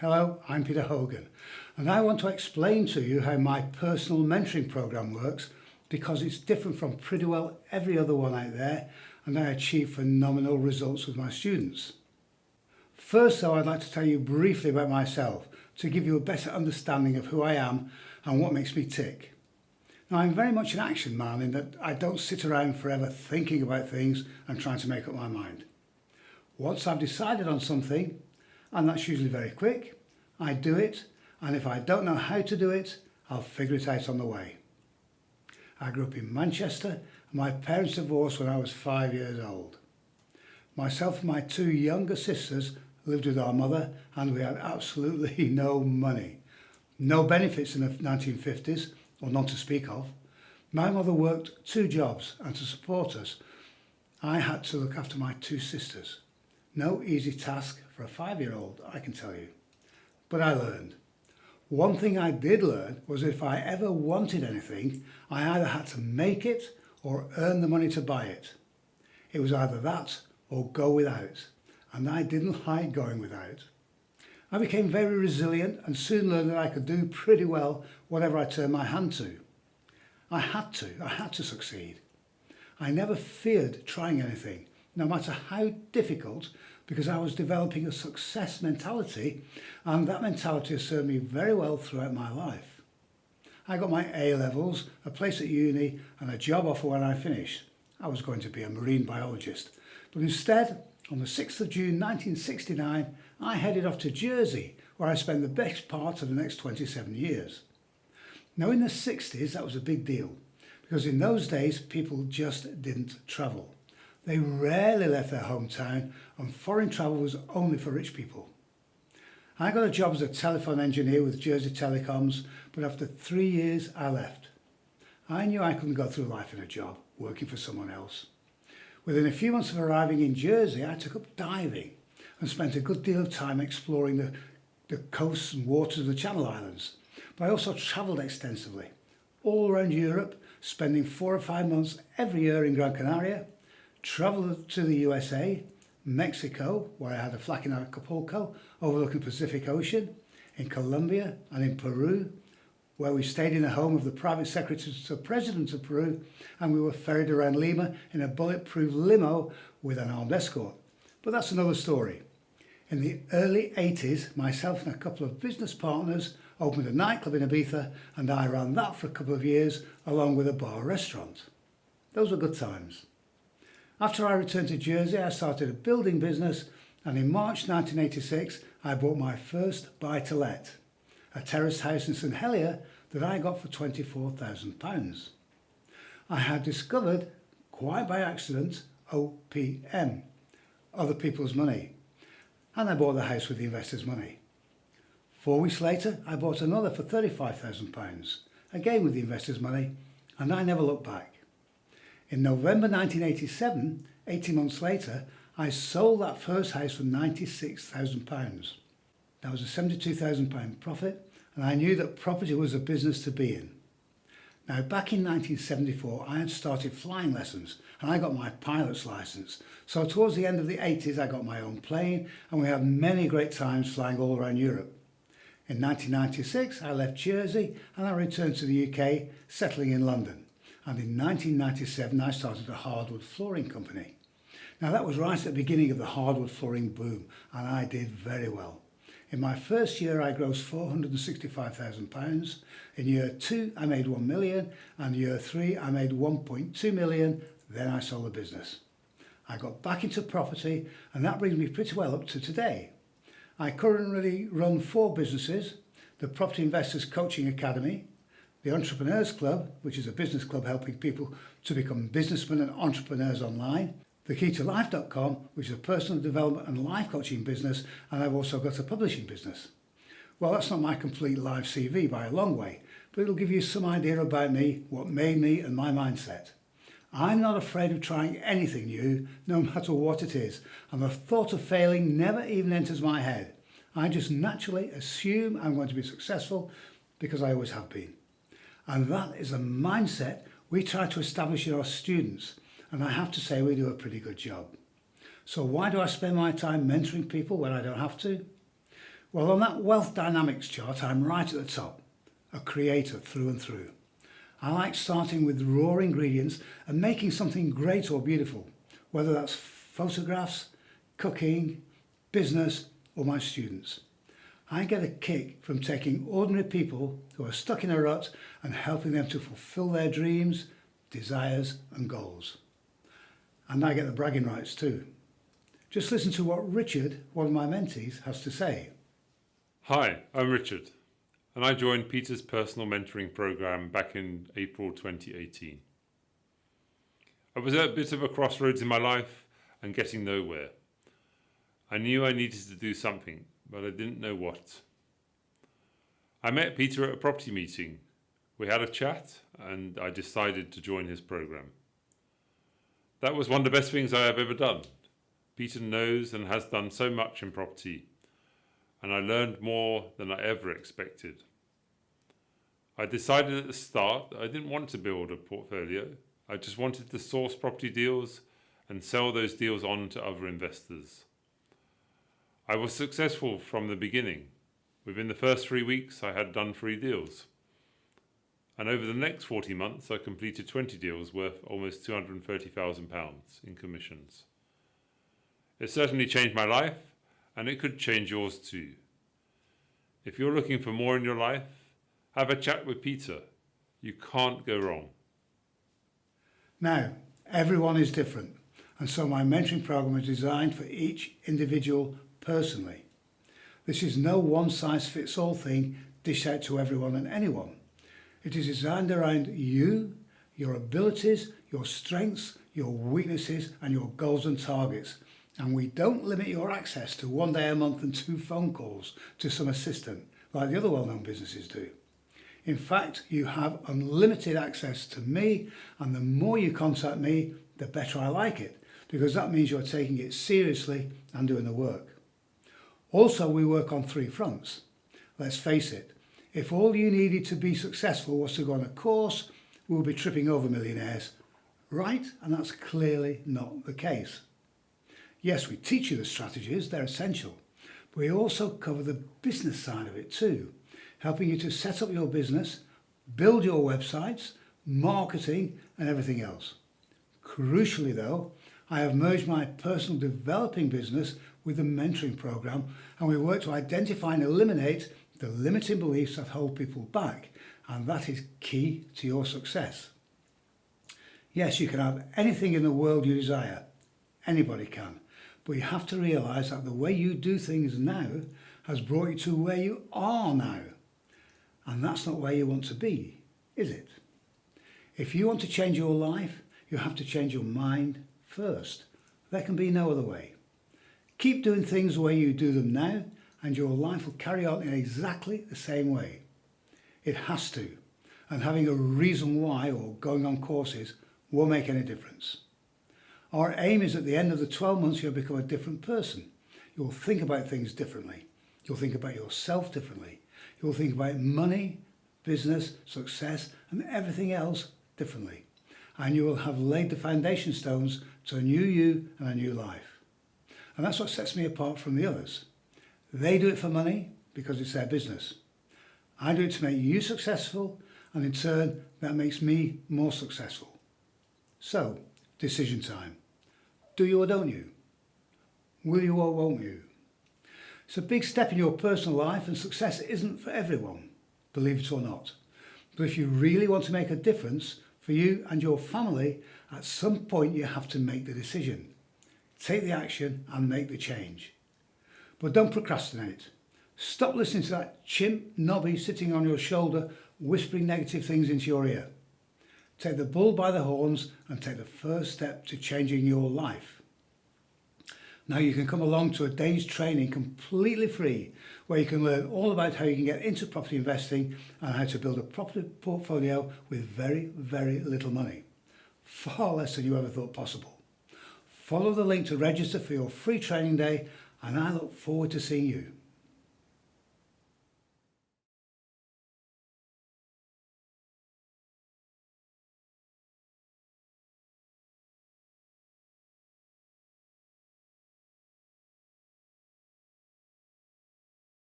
Hello, I'm Peter Hogan, and I want to explain to you how my personal mentoring program works because it's different from pretty well every other one out there, and I achieve phenomenal results with my students. First though, I'd like to tell you briefly about myself to give you a better understanding of who I am and what makes me tick. Now, I'm very much an action man in that I don't sit around forever thinking about things and trying to make up my mind. Once I've decided on something, and that's usually very quick, I do it, and if I don't know how to do it, I'll figure it out on the way. I grew up in Manchester, and my parents divorced when I was 5 years old. Myself and my two younger sisters lived with our mother, and we had absolutely no money. No benefits in the 1950s, or none to speak of. My mother worked 2 jobs, and to support us, I had to look after my 2 sisters. No easy task for a 5-year-old, I can tell you. But I learned. One thing I did learn was if I ever wanted anything, I either had to make it or earn the money to buy it. It was either that or go without, and I didn't like going without. I became very resilient and soon learned that I could do pretty well whatever I turned my hand to. I had to succeed. I never feared trying anything, no matter how difficult, because I was developing a success mentality, and that mentality has served me very well throughout my life. I got my A-levels, a place at uni, and a job offer when I finished. I was going to be a marine biologist, but instead, on the 6th of June 1969, I headed off to Jersey, where I spent the best part of the next 27 years. Now, in the 60s, that was a big deal, because in those days, people just didn't travel. They rarely left their hometown, and foreign travel was only for rich people. I got a job as a telephone engineer with Jersey Telecoms, but after 3 years I left. I knew I couldn't go through life in a job, working for someone else. Within a few months of arriving in Jersey, I took up diving and spent a good deal of time exploring the coasts and waters of the Channel Islands. But I also travelled extensively, all around Europe, spending 4 or 5 months every year in Gran Canaria, travelled to the USA, Mexico, where I had a flat in Acapulco overlooking the Pacific Ocean, in Colombia and in Peru, where we stayed in the home of the private secretary to the president of Peru, and we were ferried around Lima in a bulletproof limo with an armed escort. But that's another story. In the early 80s, myself and a couple of business partners opened a nightclub in Ibiza, and I ran that for a couple of years along with a bar restaurant. Those were good times. After I returned to Jersey, I started a building business, and in March 1986, I bought my first buy-to-let, a terraced house in St Helier that I got for £24,000. I had discovered, quite by accident, OPM, other people's money, and I bought the house with the investors' money. 4 weeks later, I bought another for £35,000, again with the investors' money, and I never looked back. In November 1987, 18 months later, I sold that first house for £96,000. That was a £72,000 profit, and I knew that property was a business to be in. Now, back in 1974, I had started flying lessons, and I got my pilot's license. So towards the end of the 80s, I got my own plane, and we had many great times flying all around Europe. In 1996, I left Jersey, and I returned to the UK, settling in London. And in 1997, I started a hardwood flooring company. Now, that was right at the beginning of the hardwood flooring boom, and I did very well. In my first year, I grossed £465,000. In year 2, I made 1 million, and year 3, I made 1.2 million. Then I sold the business. I got back into property, and that brings me pretty well up to today. I currently run 4 businesses: the Property Investors Coaching Academy, the Entrepreneurs Club, which is a business club helping people to become businessmen and entrepreneurs online, thekeytolife.com, which is a personal development and life coaching business, and I've also got a publishing business. Well, that's not my complete live CV by a long way, but it'll give you some idea about me, what made me and my mindset. I'm not afraid of trying anything new, no matter what it is, and the thought of failing never even enters my head. I just naturally assume I'm going to be successful because I always have been. And that is a mindset we try to establish in our students, and I have to say we do a pretty good job. So why do I spend my time mentoring people when I don't have to? Well, on that wealth dynamics chart, I'm right at the top, a creator through and through. I like starting with raw ingredients and making something great or beautiful, whether that's photographs, cooking, business, or my students. I get a kick from taking ordinary people who are stuck in a rut and helping them to fulfill their dreams, desires, and goals. And I get the bragging rights too. Just listen to what Richard, one of my mentees, has to say. Hi, I'm Richard, and I joined Peter's personal mentoring program back in April 2018. I was at a bit of a crossroads in my life and getting nowhere. I knew I needed to do something, but I didn't know what. I met Peter at a property meeting. We had a chat and I decided to join his program. That was one of the best things I have ever done. Peter knows and has done so much in property, and I learned more than I ever expected. I decided at the start that I didn't want to build a portfolio. I just wanted to source property deals and sell those deals on to other investors. I was successful from the beginning. Within the first 3 weeks, I had done 3 deals. And over the next 40 months, I completed 20 deals worth almost £230,000 in commissions. It certainly changed my life, and it could change yours too. If you're looking for more in your life, have a chat with Peter. You can't go wrong. Now, everyone is different, and so my mentoring program is designed for each individual personally. This is no one-size-fits-all thing dished out to everyone and anyone. It is designed around you, your abilities, your strengths, your weaknesses, and your goals and targets. And we don't limit your access to 1 day a month and 2 phone calls to some assistant, like the other well-known businesses do. In fact, you have unlimited access to me, and the more you contact me, the better I like it, because that means you're taking it seriously and doing the work. Also, we work on 3 fronts. Let's face it, if all you needed to be successful was to go on a course, we'll be tripping over millionaires, right? And that's clearly not the case. Yes, we teach you the strategies, they're essential, but we also cover the business side of it too, helping you to set up your business, build your websites, marketing, and everything else. Crucially though, I have merged my personal developing business with the mentoring program, and we work to identify and eliminate the limiting beliefs that hold people back, and that is key to your success. Yes, you can have anything in the world you desire. Anybody can. But you have to realise that the way you do things now has brought you to where you are now. And that's not where you want to be, is it? If you want to change your life, you have to change your mind first. There can be no other way. Keep doing things the way you do them now, and your life will carry on in exactly the same way. It has to. And having a reason why or going on courses won't make any difference. Our aim is at the end of the 12 months you'll become a different person. You'll think about things differently. You'll think about yourself differently. You'll think about money, business, success, and everything else differently. And you will have laid the foundation stones to a new you and a new life. And that's what sets me apart from the others. They do it for money because it's their business. I do it to make you successful, and in turn, that makes me more successful. So, decision time. Do you or don't you? Will you or won't you? It's a big step in your personal life, and success isn't for everyone, believe it or not. But if you really want to make a difference for you and your family, at some point you have to make the decision. Take the action and make the change. But don't procrastinate. Stop listening to that chimp nobby sitting on your shoulder whispering negative things into your ear. Take the bull by the horns and take the first step to changing your life. Now you can come along to a day's training completely free, where you can learn all about how you can get into property investing and how to build a property portfolio with very, very little money. Far less than you ever thought possible. Follow the link to register for your free training day, and I look forward to seeing you.